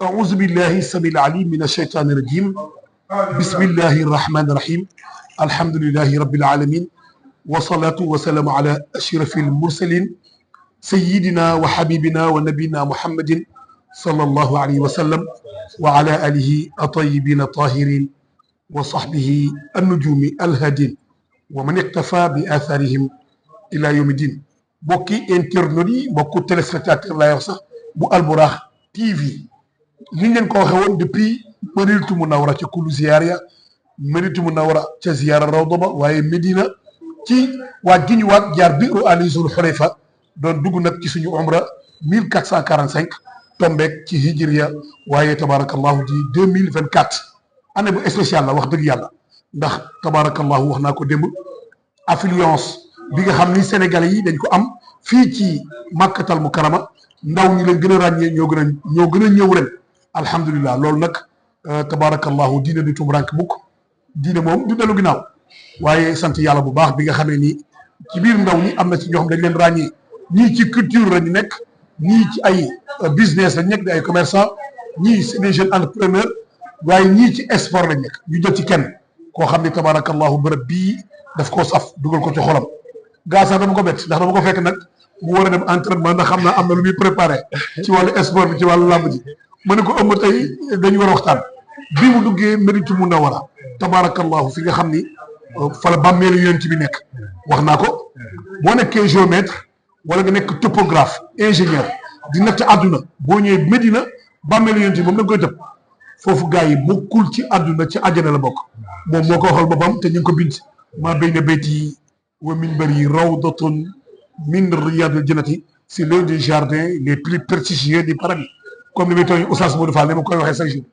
أعوذ بالله السميع العليم من الشيطان الرجيم بسم الله الرحمن الرحيم الحمد لله رب العالمين والصلاة والسلام على أشرف المرسلين سيدنا وحبيبنا ونبينا محمد صلى الله عليه وسلم وعلى آله الطيبين الطاهرين وصحبه النجوم الهادين ومن اقتفى بآثارهم إلى يوم الدين بوكي انترنودي بوكو تلسبكتاتر لا يوصح بو البراق تي في li ngeen ko waxee woon depuis Madinatu Munawwara ca kulu ziyaar ya Madinatu Munawwara ca ziyaara rawda ba waaye Medina ci waa gi ñu waat jaar biiru Ali Zul Xulayfa doon dugg nag ci suñu umra 1445 tombeek ci hijriya waaye tabarakallahu di 2024 année bu spécial la wax dëgg yàlla ndax tabarakallahu wax naa ko démb affluence bi nga xam ni Sénégalais yi dañ ko am fii ci Makkatal Mukarrama ndaw ñi leen gën a ràññee ñoo gën a ñëw ren alhamdulilah loolu nag tabarakallahu diine du tumrank mukk diine moom du dellu ginnaaw waaye sant yàlla bu baax bi nga xamee ni ci biir ndaw ñi am na ci ñoo xam dañ leen ràññee ñii ci culture lañu nekk ñii ci ay business lañu nekk di ay commerçant ñii c'est des jeunes entrepreneurs waaye ñii ci sport lañu nekk ñu jël ci kenn koo xam ne tabarakallahu bërëb bii daf koo saf dugal ko ci xolam gaa sax dama ko bett ndax dama ko fekk nag mu war a dem entraînement ndax xam naa am na lu muy préparé ci wàllu sport bi ci wàllu làmb ji ma ne ko ëmb tey dañu war a waxtaan bi mu duggee Madinatu Munawwara tabarakallahu fi nga xam ni fa la bàmmeelu yonent bi nekk wax naa ko boo nekkee géomètre wala nga nekk topographe ingénieur di natt àdduna boo ñëwee Medina bàmmeelu yonent bi moom da nga koy tëb foofu gars yi bokkul ci àdduna ci àjjana la bokk moom moo ko waxal boppam te ñu ngi ko bind maa bayna bayti wa minbari rawdatun min riyadil jannati c'est l'un des jardins les plus prestigieux du paradis comme li may tooñ Oustaz Modou Fall ni ma koy waxee chaque jour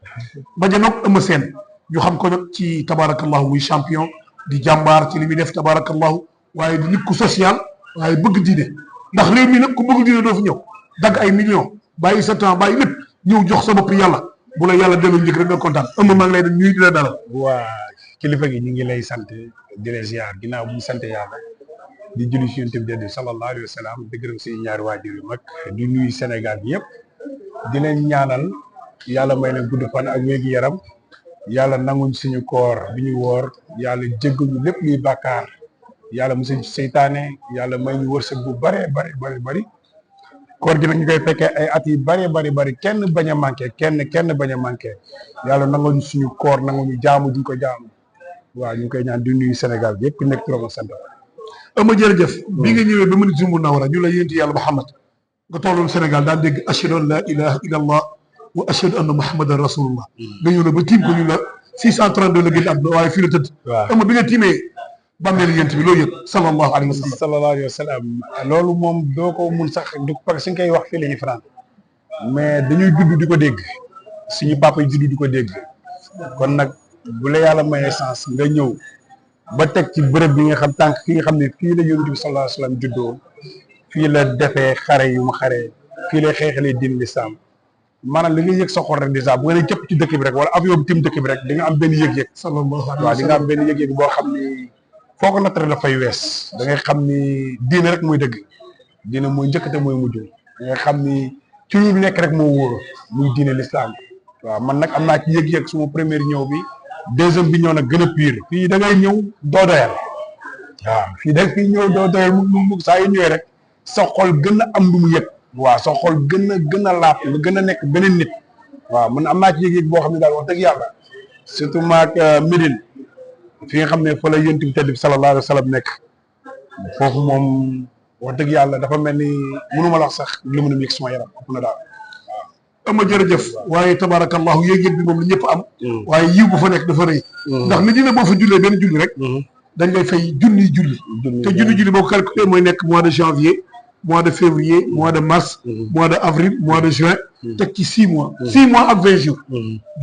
ba ja noog Eumeu Sène ñu xam ko nag ci tabarakallahu muy champion di jàmbaar ci li muy def tabarakallahu waaye di nit ku social waaye bëgg diine ndax réew mi nag ku bëgg diine doo fi ñëw dagg ay millions bàyyi sa temps bàyyi lépp ñëw jox sa bopp yàlla bu la yàlla delloo njëkk rek nga kontaan Eumeu maa ngi lay dem ñuy dina dalal waa kilifa gi ñu ngi lay sant di la ziar ginnaaw bu ñu sant yàlla di julli ci Yonent bi sallallahu alayhi wa sallam di gërëm si ñaari waajur yu mag di nuyu Sénégal bi yëpp di leen ñaanal yàlla may leen gudd fan ak wéegi yaram yàlla nanguñ suñu koor bi ñu woor yàlla jéggalu lépp luy bàkkaar yàlla musul ci seytaane yàlla may ñu wërsëg bu bari koor gi nag ñu koy fekkee ay at yi bari kenn bañ a manqué kenn bañ a manqué yàlla nanguñ suñu koor nanguñu jaamu duñ ko jaamu waaw ñu ngi koy ñaan di nuyu Sénégal bi yëpp ku nekk turam ak sant. Eumeu jërëjëf bi nga ñëwee ba Madinatu Munawwara ñu la yénti yàlla Muhammad nga tolloon Sénégal daal dégg ashhadu an la ilaha illa allah wa ashhadu anna muhammadan rasulullah nga ñëw na ba tiim ko ñu la 632 la génn àdduna waaye fii la tëdd Eumeu bi nga tiimee bàmmeelu yent bi loo yëg sallallahu alayhi wa sallam loolu moom doo ko mun sax du parce que suñ koy wax fii la ñu fanaan mais dañuy judd di ko dégg suñu papa yi judd di ko dégg kon nag bu la yàlla mayee chance nga ñëw ba teg ci bërëb bi nga xam tànk fi nga xam ne fii la yonent bi sallallahu alayhi wa sallam juddoo fii la defee xare yu mu xaree fii lay xeexalee diin lislaam maanaam li nga yëg sa xol rek dèjà bu nga ne jëpp ci dëkk bi rek wala avion bi tim dëkk bi rek di nga am benn yëg-yëg waaw di nga am benn yëg-yëg boo xam ni foo ko nattare dafay wees da ngay xam ni diine rek mooy dëgg diine mooy njëkk te mooy mujj da ngay xam ni ci ñu nekk rek moo wóor muy diine lislaam waaw man nag am naa ci yëg-yëg suma première ñëw bi deuxième bi ñëw nag gën a pire fii da ngay ñëw doo doyal waaw fii da fii ñëw doo doyal mu saa yu ñëwee rek sa xol gën a am lu mu yëg waaw sa xol gën a laap nga gën a nekk beneen nit waaw man am naa ci yëg-yëg boo xam ne daal wax dëgg yàlla surtout maak Médine fi nga xam ne fa la Yonent bi tedd bi sallallahu alayhi wa sallam nekk foofu moom wax dëgg yàlla dafa mel ni mënuma la wax sax lu mën a yëg suma yaram ëpp na daal Eumeu jërëjëf waaye tabarakallahu yëg-yëg bi moom la ñëpp am waaye yiw bu fa nekk dafa rëy ndax Medina boo fa jullee benn julli rek dañ lay fay junni julli te junni boo ko calculé mooy nekk mois de janvier mois de février mois de mars mois de avril mois de juin teg ci 6 mois ak 20 jours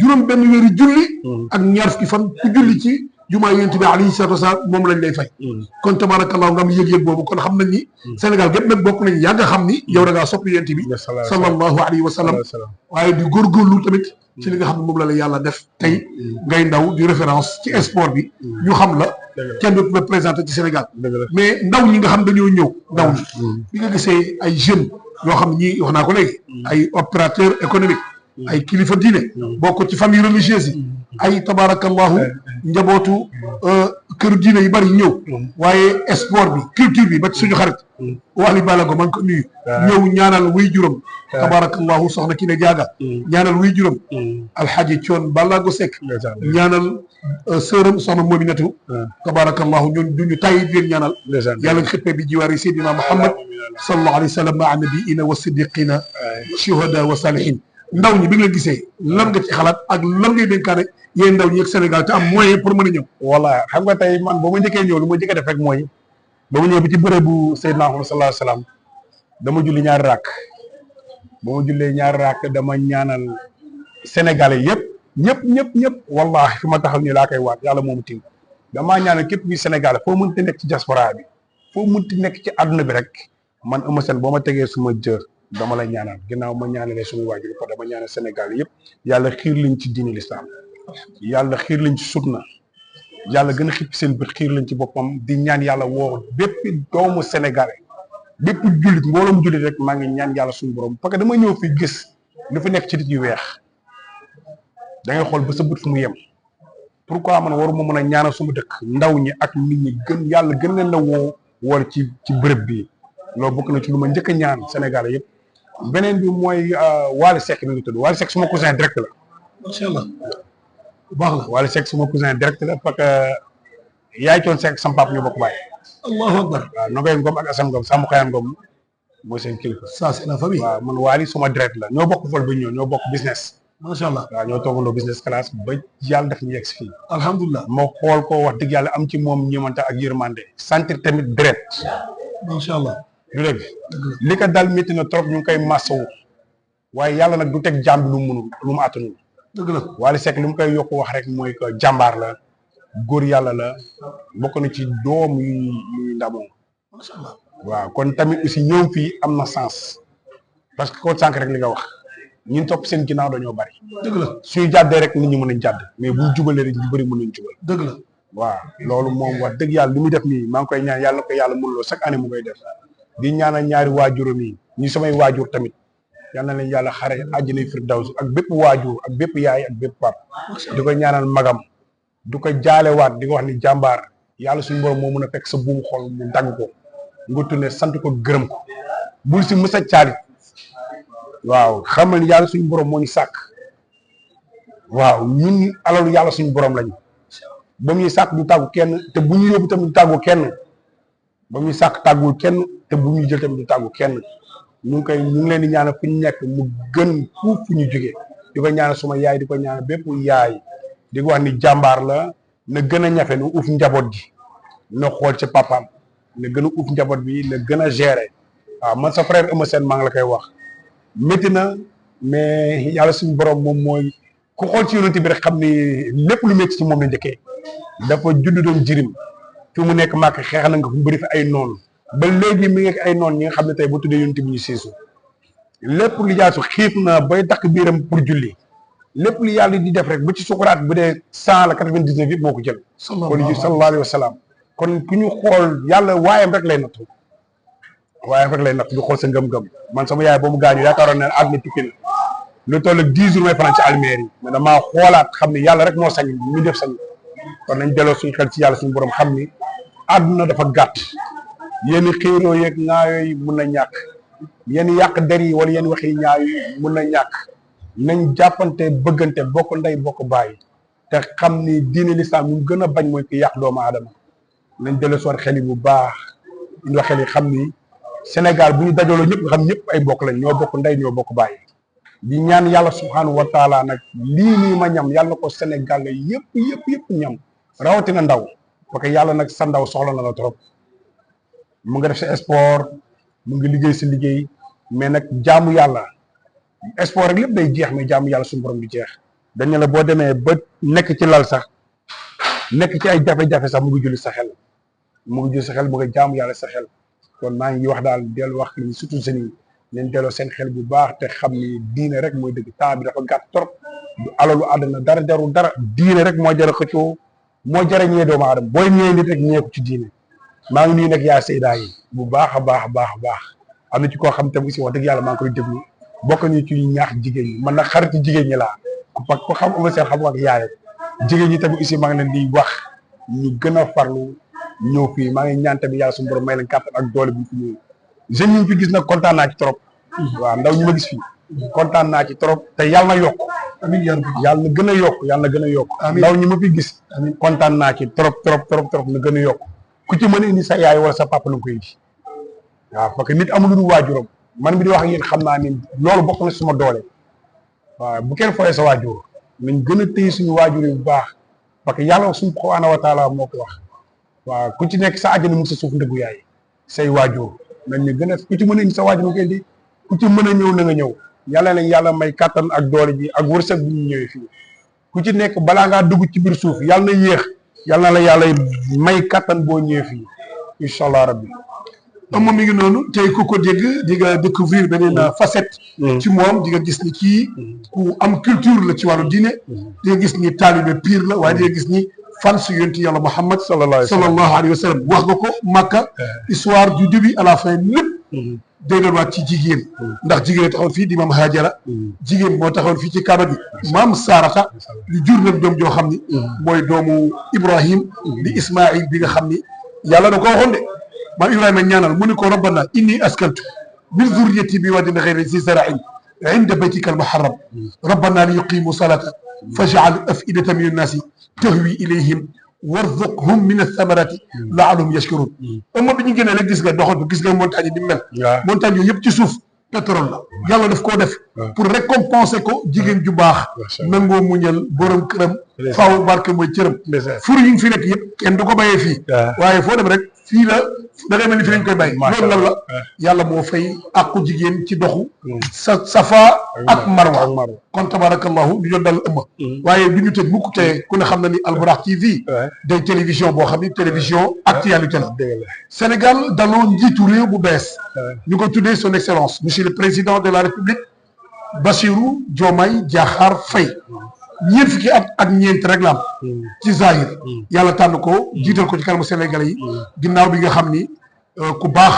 juróom benn weeri julli ak ñaar fukki fan ku julli ci jumaa yonent bi alayhi salaatu wasalaam moom lañ lay fay kon tabarakallahu nga am yëg-yëg boobu kon xam nañ ni Sénégal gépp nag bokk nañ yàgg xam ni yow da ngaa sopp yonent bi sallallahu alayhi wa sallam waaye di góorgóorlu tamit ci li nga xam ne moom la la yàlla def tey ngay ndaw di référence ci sport bi ñu xam la kenn dootu la présenté ci Sénégal mais ndaw ñi nga xam dañoo ñëw ndaw ñi bi nga gisee ay jeunes yoo xam ne ñii wax naa ko léegi ay opérateur économique ay kilifa diine bokk ci famille religieuse yi ay tabarakallahu njabootu këru diine yu bari ñëw waaye sport bi culture bi ba ci suñu xarit Wally Ballago man ko nuyu ñëw ñaanal wuy juróom tabarakallahu soxna ki ne jaaga ñaanal wuy juróom alxaaji Thione Ballago Seck ñaanal sëram soxna Mominatu tabarakallahu ñoon duñu tàyyi di leen ñaanal yàlla nga xippee bi jiwaari Seydina Muhammad sallallahu alayhi wa sallam maa nabiina wa siddiqina shuhada wa salihin ndaw ñi bi nga gisee lan nga ci xalaat ak lan ngay dénkaane yéen ndaw ñi ak Sénégal te am moyen pour mën a ñëw voilà xam nga tey man ba ma njëkkee ñëw lu ma njëkkee def rek mooy ba ma ñëw bi ci bërëbu Seydina Muhammad sallallahu alayhi wa sallam dama julli ñaari rakk ba ma jullee ñaari rakk dama ñaanal Sénégalais ñëpp wallahi fi ma taxaw nii laa koy waat yàlla moomu tiim damaa ñaanal képp kuy Sénégalais foo mënti nekk ci diaspora bi foo mënti nekk ci àdduna bi rek man Eumeu Sène boo ma tegee suma jër dama la ñaanal ginnaaw ma ñaanalee suñu waajur ko dama ñaanal Sénégal yëpp yàlla xiir liñ ci diine l'islam yàlla xiir liñ ci sunna yàlla gën a xippi seen bët xiir liñ ci boppam di ñaan yàlla woo bépp doomu Sénégalais bépp jullit mbooloom jullit rek maa ngi ñaan yàlla suñu borom parce que dama ñëw fi gis lu fi nekk ci nit yu weex da ngay xool ba sa bët fu mu yem pourquoi man waruma mën a ñaanal suma dëkk ndaw ñi ak nit ñi gën yàlla gën leen la wool ci bërëb bi loolu bokk na ci lu ma njëkk a ñaan Sénégal yëpp beneen bi mooy Wally Seck mi ngi tudd Wally Seck suma cousin direct la macha allah bu baax la Wally Seck suma cousin direct la parce que yaay Thione Seck sama papa ñu bokk bàyyi allahu akbar waaw Nogoy Ngom ak Assane Ngom Samba Xayaan Ngom mooy seen kilifa ça c'est la famille waaw man Wally suma direct la ñoo bokk vol ba ñoo bokk business macha allah waaw ñoo toogandoo business class ba yàlla def ñu yegg si fii alhamdulilah moo xool ko wax dëgg yàlla am ci moom ñëwante ak yërmande sentir tamit direct macha allah du dëgg li ko dal métti na trop ñu ngi koy massawu waaye yàlla nag du teg jàmm bi lu mu mënul lu mu àttanul dëgg la Wally Seck li mu koy yokk wax rek mooy que jàmbaar la góor yàlla la bokk na ci doom yuy ndamoo macha allah waaw kon tamit aussi ñëw fii am na sens parce que kon sànq rek li nga wax ñun topp seen ginnaaw dañoo bari dëgg la suñu jàddee rek nit ñi mën nañ jàdd mais bu jubalee rek ñu bëri mën nañ jubal dëgg la waaw loolu moom wax dëgg yàlla li muy def nii maa ngi koy ñaan yàlla na ko yàlla mënuloo chaque année mu koy def di ñaanal ñaari waajuram yi ñi samay waajur tamit yal na leen yàlla xare àjjana firdaws ak bépp waajur ak bépp yaay ak bépp pap di ko ñaanal magam du ko jaalewaat di ko wax ni jàmbaar yàlla suñu borom moo mën a fekk sa buumu xol mu dagg ko nga tourné sant ko gërëm ko bul si mës a caalit waaw xamal ni yàlla suñu borom moo ñu sàkk waaw ñun alalu yàlla suñu borom lañu ba muy sàkk du tàggu kenn te bu ñu yóbbu tamit du tàggu kenn ba muy sàkk tàggul kenn te bu ñu jël tamit du tàggu kenn ñu ngi leen di ñaanal fu ñu nekk mu gën fuuf fu ñu jógee di ko ñaanal suma yaay di ko ñaanal bépp yaay di ko wax ni jàmbaar la na gën a ñafe na uuf njaboot gi na xool ci papaam na gën a uuf njaboot bi na gën a gérer waaw man sa frère Eumeu Sène maa ngi la koy wax métti na mais yàlla suñu borom moom mooy ku xool ci yonent bi rek xam ni lépp lu métti ci moom la njëkkee dafa judd doon jirim fi mu nekk màkk xeex na nga fu bëri fi ay noonu ba léegi mi ngi ay noonu ñi nga xam ne tey bu tuddee yonent bi ñu siisu lépp lu jaasu xiif na bay takk biiram pour julli lépp lu yàlla di def rek ba ci sukuraat bu dee 100 la 99 yëpp moo ko jël kon sallallahu alayhi wa sallam kon ku ñu xool yàlla waayam rek lay nattu di xool sa ngëm-ngëm man sama yaay ba mu gaañu yaakaaroon ne àdduna tukki na lu toll ak 10 jours may fanaan ci almeer yi mais damaa xoolaat xam ne yàlla rek moo sañ ñu def sañ kon nañ delloo suñu xel ci yàlla suñu borom xam ni àdduna dafa gàtt yenn xiiroo yeeg ñaayoo yi mun na ñàkk yenn yàq der yi wala yenn wax yi ñaaw yi mun na ñàkk nañ jàppante bëggante bokk ndey bokk bàyyi te xam ni diine lislaam ñu gën a bañ mooy ki yàq doomu aadama nañ delloo soor xel yi bu baax ñu wax xel yi xam ni Sénégal bu ñu dajaloo ñëpp nga xam ñëpp ay bokk lañ ñoo bokk ndey ñoo bokk bàyyi di ñaan yàlla subhanahu wa taala nag lii nii ma ñam yàlla na ko Sénégal yëpp ñam rawatina ndaw parce que yàlla nag sa ndaw soxla na la trop mu nga def sa sport mu ngi liggéey si liggéey mais nag jaamu yàlla sport rek lépp day jeex mais jaamu yàlla suñu borom du jeex dañ ne la boo demee ba nekk ci lal sax nekk ci ay jafe-jafe sax mu ngi julli sa xel mu ngi julli sa xel mu ngi jaamu yàlla sa xel kon maa ngi wax daal dellu wax ni surtout jeunes yi nañ delloo seen xel bu baax te xam ni diine rek mooy dëgg temps bi dafa gàtt trop du alalu àdduna dara jarul dara diine rek moo jar a xëccoo moo jar a ñee doomu aadama booy ñee nit rek ñee ko ci diine maa ngi nuyu nag yaa Seydaa yi bu baax a baax am na ci koo xam te aussi wax dëgg yàlla maa ngi koy déglu bokk ñu ci ñaax jigéen ñi man nag xaritu jigéen ñi laa parce que ku xam Eumeu Sène xam nga ak yaayam jigéen ñi tamit aussi maa ngi leen di wax ñu gën a farlu ñëw fii maa ngi ñaan tamit yàlla suñu borom may leen kàttan ak doole bi fi ñëw jeunes yi fi gis nag kontaan naa ci trop waaw ndaw ñu ma gis fii kontaan naa ci trop te yàlla na yokk amiin yàlla na gën a yokk yàlla na gën a yokk ndaw ñi ma fi gis kontaan naa ci trop na gën a yokk ku ci mën a indi sa yaay wala sa papa la nga koy indi waaw parce que nit amul lu dul waajuram man mi di wax ak yéen xam naa ni loolu bokk na suma doole waaw bu kenn foyee sa waajur nañ gën a téye suñu waajur yi bu baax parce que yàlla suñu subhaanahu wa taala moo ko wax waaw ku ci nekk sa àjjana mu sa suuf ndëggu yaay say waajur nañ ñu gën a ku ci mën a indi sa waajur nga koy indi ku ci mën a ñëw na nga ñëw yàlla nañ yàlla may kàttan ak doole ji ak wërsëg bu ñu ñëwee fii ku ci nekk balaa ngaa dugg ci biir suuf yàlla na yéex yàlla na la yàlla may kàttan boo ñëwee fii incha allah rabbi moom mi ngi noonu tey ku ko dégg di nga découvrir beneen facette ci moom di nga gis ni kii ku am culture la ci wàllu diine di nga gis ni taalibe pire la waaye di nga gis ni fan su yonti yàlla Muhammad sallallahu alayhi wa sallam wax nga ko Makka histoire du début à la fin lépp day doon waat ci jigéen ndax jigéen taxawoon fii di maam Hajara jigéen moo taxawoon fii ci Kaaba gi maam Sarata lu jur nag doom joo xam ni mooy doomu Ibrahim di Ismaïl bi nga xam ni yàlla da ko waxoon de maam Ibrahima ñaanal mu ni ko rabbana inni askantu min zurriyati bi wadin ghayri zi zar'in inda baytika al-muharram rabbana li yuqimu salata faj'al af'idatan min an-nasi tahwi ilayhim warzuqhum min ath-thamarati la'allahum yashkurun ëmma bi ñu génnee rek gis nga doxal gis nga montagne yi ni mel montagne yooyu yëpp ci suuf pétrole la yàlla daf koo def pour récompenser ko jigéen ju baax nangoo muñal borom këram faaw barke mooy cëram fur yi fi nekk yëpp kenn du ko bayee fii waaye foo dem rek fii la da ngay mel ni fi lañ koy bay loolu lan la yàlla moo fay àqu jigéen ci doxu safa ak marwa kon tabarakallahu ñu doon dal ëmma waaye du ñu tëj mukk te ku ne xam na ni Albourakh TV day télévision boo xam ni télévision actualité la Sénégal daloo njiitu réew bu bees ñu ko tuddee son excellence monsieur le président de la république Bassirou Diomaye Diakhar Faye ñeent fukki at ak ñeent rek la am ci zahir yàlla tànn ko jiital ko ci kanamu Sénégalais yi ginnaaw bi nga xam ni ku baax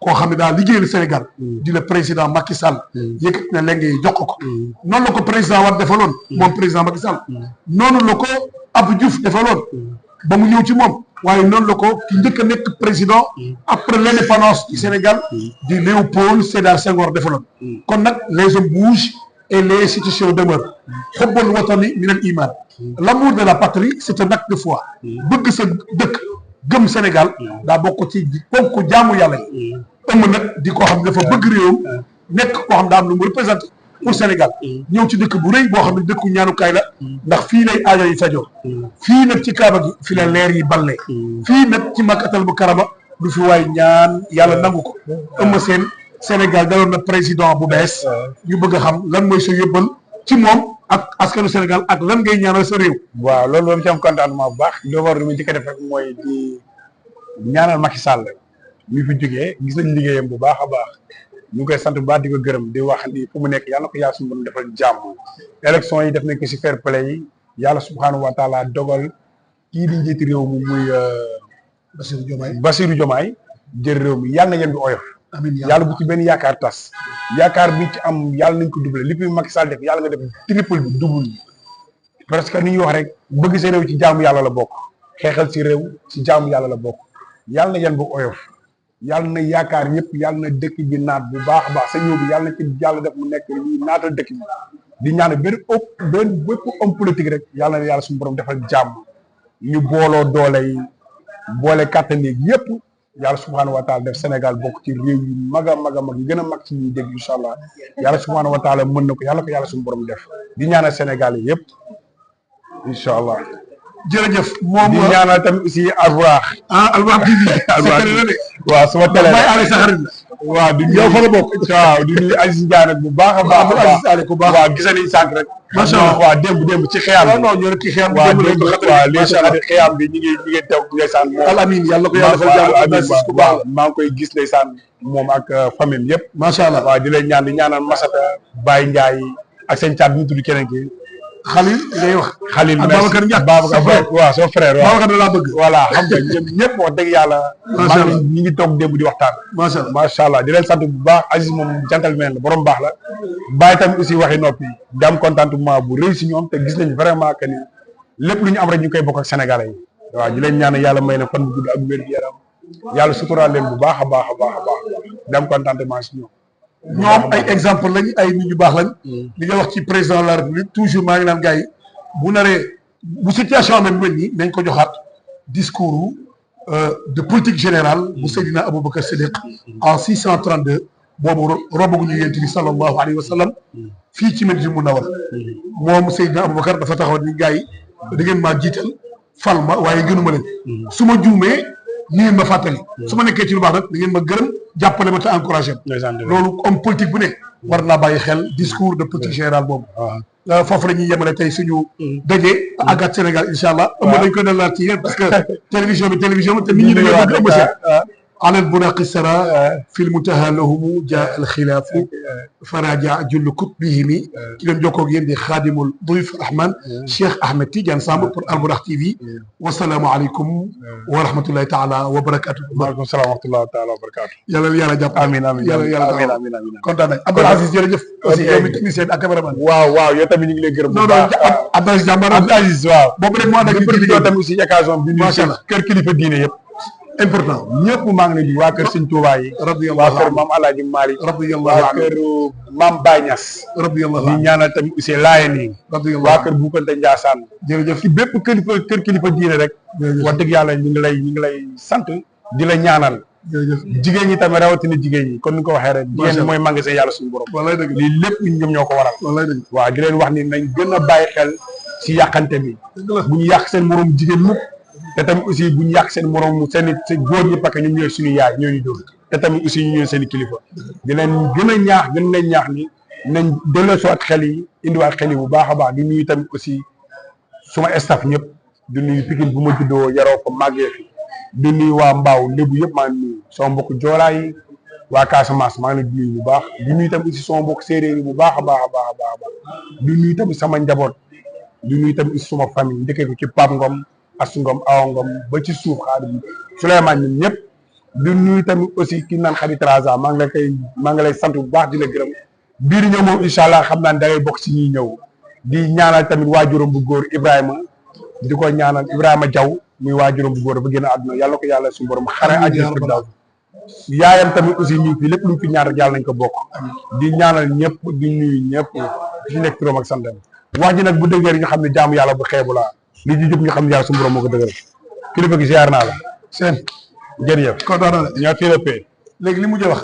koo xam ne daal liggéeyal Sénégal di le président Macky Sall yëkkati na léegi jox ko noonu la ko président Wade defaloon moom président Macky Sall noonu la ko Abdou Diouf defaloon ba mu ñëw ci moom waaye noonu la ko ki njëkk a nekk président après l'indépendance du Sénégal di Léopold Sédar Senghor defaloon kon nag les hommes bougent et les institutions demeurent xubbul watani min al iman l'amour de la patrie c'est un acte de foi bëgg sa dëkk gëm Sénégal daa bokk ci ponk jaamu yàlla yi ëmb nag di koo xam ne dafa bëgg réewam nekk koo xam daa am lu mu représenté pour Sénégal ñëw ci dëkk bu rëy boo xam ne dëkku ñaanukaay la ndax fii lay aajo yi fajoo fii nag ci Kaaba gi fi la leer yi balle fii nag ci Makkatal Mukarrama du fi waay ñaan yàlla nangu ko ëmb seen Sénégal daloon na président bu bees ñu bëgg a xam lan mooy sa yóbbal ci moom ak askanu Sénégal ak lan ngay ñaanal sa réew. waaw loolu moom ci am contentement bu baax d'abord li ma njëkk a def rek mooy di ñaanal Macky Sall mi fi jógee gis nañ liggéeyam bu baax a baax ñu ngi koy sant bu baax di ko gërëm di wax ni fu mu nekk yàlla ko yàlla suñu borom defal jàmm élection yi def nañ ko si fair play yi yàlla subhanahu wa taala dogal kii di njiiti réew mi muy Bassirou Diomaye jël réew mi yàlla na yéen bi oyof amiin yàlla bu ci benn yaakaar tas yaakaar bi ci am yàlla nañ ko doublé li fi Macky Sall def yàlla nga def triple bi double bi parce que ni ñuy wax rek bëgg sa réew ci jaamu yàlla la bokk xeexal si réew ci jaamu yàlla la bokk yàlla na yan bu oyof yàlla na yaakaar yëpp yàlla na dëkk bi naat bu baax a baax sa ñëw bi yàlla na ci yàlla def mu nekk ñuy naatal dëkk bi di ñaan benn bépp homme politique rek yàlla na yàlla suñu borom defal jàmm ñu booloo doole yi boole kàttan yi yëpp yàlla subhaanahu wa taala def Sénégal bokk ci réew yu mag a mag a mag yu gën a mag ci ñuy dégg incha allah yàlla subhaanahu wa taala mën na ko yàlla suñu borom def di ñaanal Sénégal yi yëpp incha allah. jërëjëf moom di ñaanal tamit aussi Albourakh. Albourakh TV. waaw suma télé may Aliou sa xarit la. waaw di yow fa la bokk. waaw di nuyu Aziz Ndiaye bu baax a baax. Aziz Aliou ku baax waaw gis nañu sànq rek. macha allah waaw démb ci xiyam bi. non ñoo ci xiyam bi waaw léegi xiyam bi ñu ngi teew ndeysaan. al amin yàlla ko yàlla defal jàmm Aziz ku baax maa ngi koy gis ndeysaan moom ak famille yëpp. macha allah waaw di leen ñaanal Masata Baye Ndiaye ak seen caat bi ñu tudd keneen ki Khalil ngay wax. Khalil ak merci Babacar Ndiaye Babacar waaw son frère waaw. Babacar da laa bëgg. voilà xam nga ñoom ñëpp wax dëgg yàlla. macha allah ñu ngi toog démb di waxtaan. macha allah macha allah di leen sant bu baax Aziz moom gentleman la borom baax la. Baye tamit aussi waxi noppi di am contentement bu réussi ñoom te gis nañ vraiment que ni lépp lu ñu am rek ñu koy bokk ak sénégalais yi. waaw di leen ñaan yàlla may na fan bu gudd ak wér gu yaram yàlla suturaal leen bu baax a baax a baax a baax di am contentement si ñoom. ñoom ay exemple lañ ay nit ñu baax lañ. li nga wax ci président de la république toujours maa ngi naan gars yi bu naree bu situation amee mel nii nañ ko joxaat discours de politique générale bu Seydina Aboubacar Siddiq en 632 boobu robagu ñu yéent bi sallallahu alayhi wa sallam fii ci Madina Munawwara moom Seydina Aboubacar dafa taxaw ni gars yi da ngeen maa jiital fal ma waaye gënuma leen su ma juumee ni ngeen ma fàttali su ma nekkee ci lu baax nag da ngeen ma gërëm jàppale ma te encouragé ma loolu homme politique bu ne war naa bàyyi xel discours de politique générale boobu foofu la ñuy yemale tey suñu daje àggat Sénégal incha allah ëmb dañ ko dalaat ci yéen parce que télévision bi te nit ñi dañoo bëgg ëmb si على البراق السرى في المنتهى لهم جاء الخلاف فراجع جل كتبهم كي doon jokkoo ak yéen di xaadimul duyuf rahman Cheikh Ahmed Tidiane Samb pour Albourakh TV wasalaamu aleykum wa rahmatullahi taala wa barakatuh. waaleykum salaam wa rahmatullahi taala wa barakatuh. yàlla jàpp amiin amiin yàlla kontaan nañ Abdoul Aziz jërëjëf aussi yow mi technicien ak cameraman waaw yow tamit ñu ngi lay gërëm bu baax Abdoul Aziz jàmbaar Abdoul Aziz waaw boobu rek moo nekk ci tamit aussi occasion bi ñu kër kilifa diine yëpp important ñëpp maa ngi leen di waa kër Sëñ Tuubaa yi waa kër maam Alaaji Maalik waa kër maam Baye Niass di ñaanal tamit aussi Laayeen yi waa kër Buukante Njaasaan jërëjëf ci bépp kër kilifa diine rek wax dëgg yàlla ñu ngi lay sant di la ñaanal jigéen ñi tamit rawatina jigéen ñi kon ni ko waxee rek jigéen mooy magasin yàlla suñu borom lii lépp ñoom ñoo ko waral waaw di leen wax ni nañ gën a bàyyi xel si yàqante bi bu ñu yàq seen morom jigéen mukk te tamit aussi bu ñu yàq seen morom seen góor ñi parce que ñoom ñooy suñu yaay ñoo ñu dóor te tamit aussi ñu ñooy seen i kilifa di leen gën a ñaax gën leen ñaax ni nañ delloosiwaat xel yi indiwaat xel yi bu baax a baax di nuyu tamit aussi suma staff ñëpp di nuyu Pikine bu ma juddoo yaroo ko màggee fi di nuyu waa Mbaaw lébu yëpp maa ngi nuyu sama mbokk joolaa yi waa Casamance maa ngi leen di nuyu bu baax di nuyu tamit aussi sama mbokk séeréer yi bu baax a baax a baax a baax a baax di nuyu tamit sama njaboot di nuyu tamit aussi suma famille njëkkee ko ci Pape Ngom Asu Ngom Awa Ngom ba ci suuf Xaadim Souleymane ñun ñëpp di nuyu tamit aussi ki naan Khady Traza maa ngi lay sant bu baax di la gërëm biir ñëw moom incha allah xam naa ne da ngay bokk si ñuy ñëw di ñaanal tamit waajuram bu góor Ibrahima di ko ñaanal Ibrahima Diaw muy waajuram bu góor dafa génn àdduna yàlla ko yàlla suñu borom xare àjjana fi daw yaayam tamit aussi ñu fi lépp lu fi ñaan rek yàlla nañ ko bokk di ñaanal ñëpp di nuyu ñëpp fi nekk turam ak santam wax ji nag bu dëggee ñu xam ne jaamu yàlla bu xeebu laa li ci jub ñu xam ne yàlla suñu borom moo ko dëgëral kilifa gi ziar naa la seen jërëjëf kontaan naa la ñoo fi la pee léegi li mujj wax